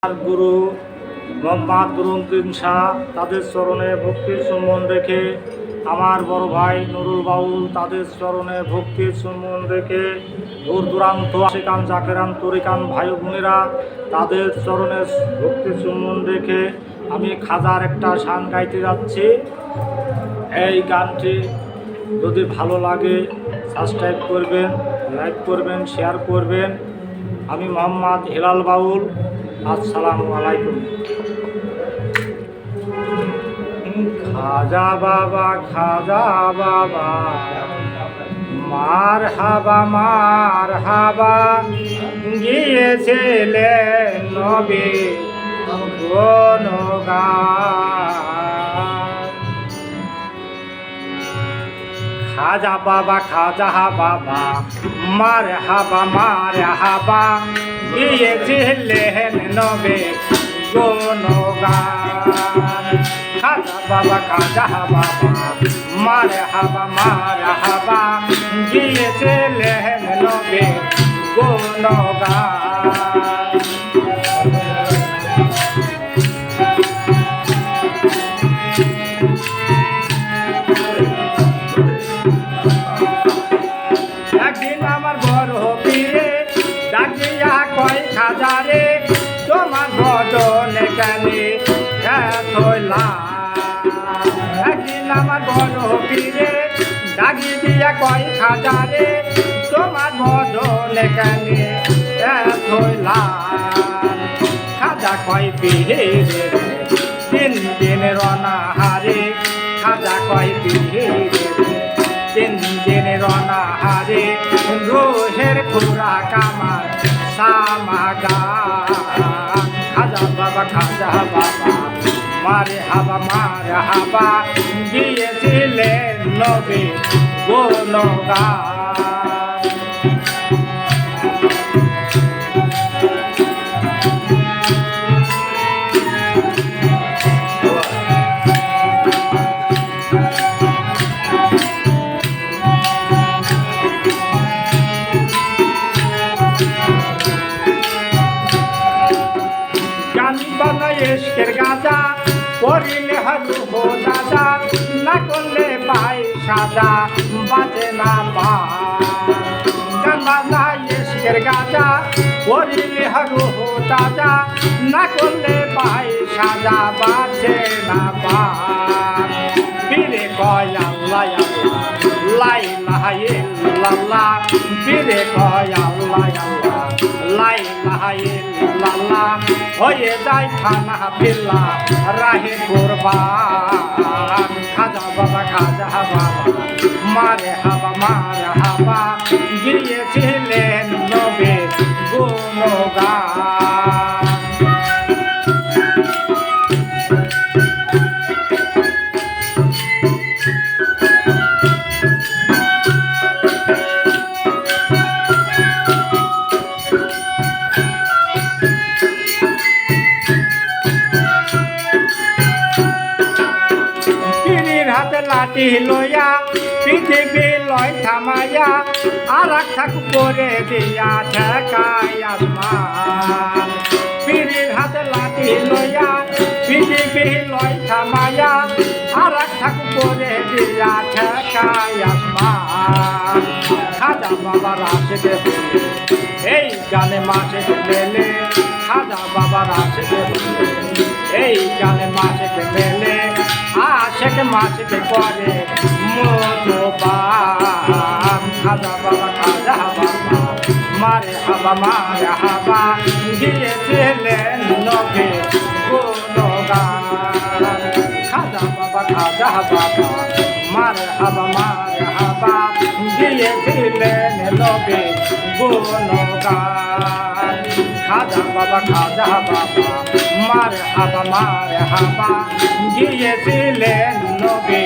গুরু মোহাম্মদ গুরুদ্দিন শাহ তাদের চরণে ভক্তির চুম্বন রেখে, আমার বড় ভাই নুরুল বাউল তাদের চরণে ভক্তির চুম্বন রেখে, দূর দূরান্ত আশিকান জাকেরান তরিকান ভাই বোনেরা তাদের চরণে ভক্তির চুম্বন রেখে আমি খাজার একটা শান গাইতে যাচ্ছি। এই গানটি যদি ভালো লাগে সাবস্ক্রাইব করবেন, লাইক করবেন, শেয়ার করবেন। আমি মোহাম্মদ হেলাল বাউল। আসসালামু আলাইকুম। খাজা বাবা মার হাবা গিয়েছিলেন নবী গুণগান। খাজা বাবা মার হাবা গিয়েছিলেন নবী গুণগান। খাজা বাবা মার হাবা গিয়েছিলেন নবী গুণগান। একদিন আমার বড় পীরে ডাকিয়া কয় খাজারে, তোমার বদনে কানে একদিন আমার বড় পীরে ডাকি দিয়া কয় খাজারে, তোমার বদনে কানে খাজা কয় পীরে তিন দিন রনাহারে, খাজা কয় পীরে তিন দিন রনাহারে, রোহের খোরাক আমার সামাগান। খাজা বাবা মারে হাবা গিয়েছিলেন নবী গুণগান। ইশকের গাজা করিলে হাজু হো দাদা, না করলে পাই সাজা বাজে না বাজা। ইশকের গাজা করিলে হাজু হো দাদা, না করলে পাই সাজা বাজে না পীরে কয় আল্লাহ লা ইলাহা ইল্লাল্লাহ, পীরে কয় আল্লাহ লা ইলাহা ইল্লাল্লাহ, হয়ে যায় খানা পিল্লা রাহে কুরবান। খাজা বাবা মারে হাবা গিয়েছিলেন নবী গুণগান। হাতে লাঠি লইয়া পৃথিবী লয় থামাইয়া, আর ঠাকু করে দিয়া ঠেকায় আসমান। পীরের হাতে লাঠি লইয়া পৃথিবী লয় থামাইয়া, আর ঠাকু করে দিয়া ঠেকায় আসমান। খাজা বাবার আসে এই গানে মাসে মেলে, খাজা বাবার আসে এই গানে মাসে মেলে, আশেক মাসে করে মধুবান। খাজা বাবা মারে হাবা গিয়েছিলেন নবী গুণগান। খাজা বাবা মারে হাবা গিয়েছিলেন নবী গুণগান। খাজা বাবা মারে হাবা গিয়েছিলেন নবী